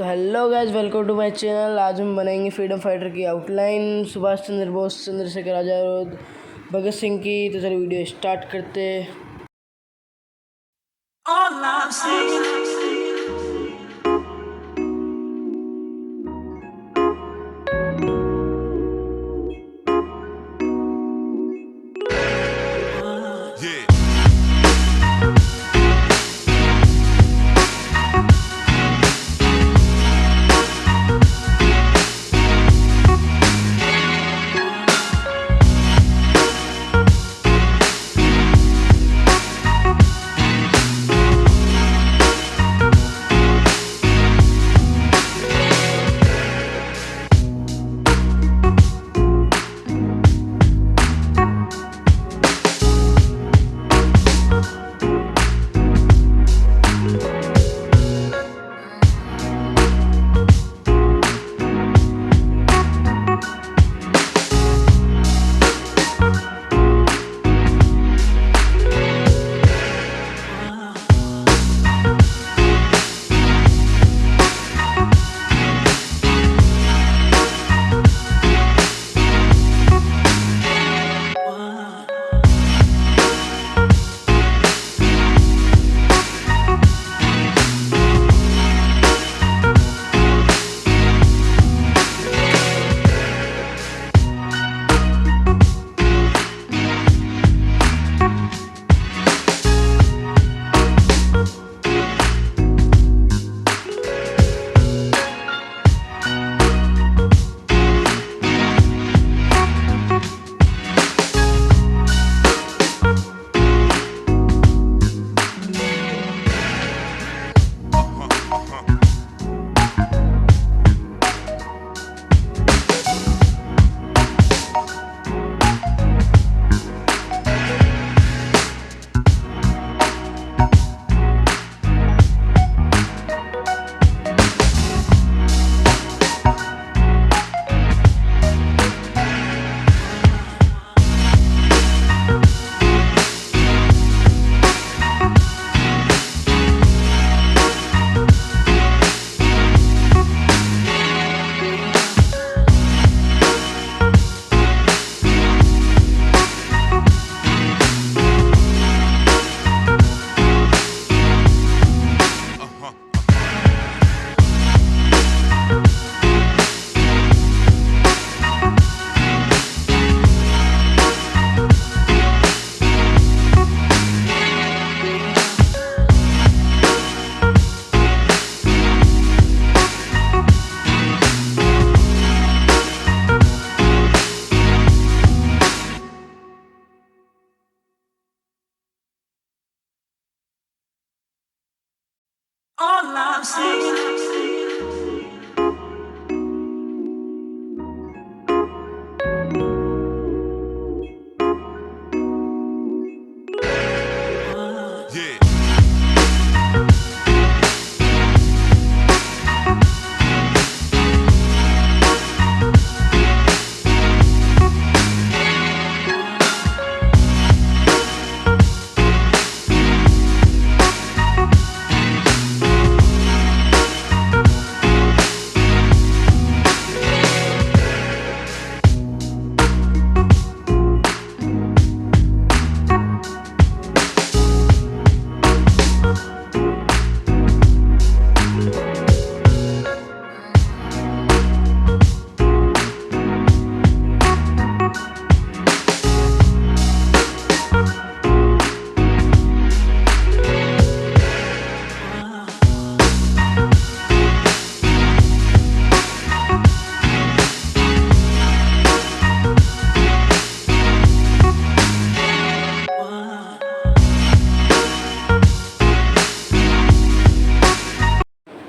तो hello guys, welcome to my channel. आज हम बनाएंगे फ्रीडम फाइटर की आउटलाइन, सुभाष चंद्र बोस, चंद्रशेखर आज़ाद, भगत सिंह की। तो चलो वीडियो स्टार्ट करते। All I'm saying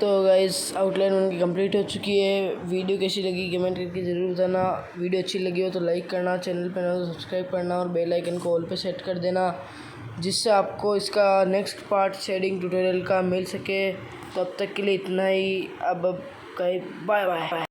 तो गाइस, आउटलाइन उनकी कंप्लीट हो चुकी है। वीडियो कैसी लगी कमेंट करके ज़रूर बताना। वीडियो अच्छी लगी हो तो लाइक करना, चैनल पर ना तो सब्सक्राइब करना और बेल आइकन को ऑल पे सेट कर देना, जिससे आपको इसका नेक्स्ट पार्ट शेडिंग ट्यूटोरियल का मिल सके। तब तक के लिए इतना ही। अब बाय बाय।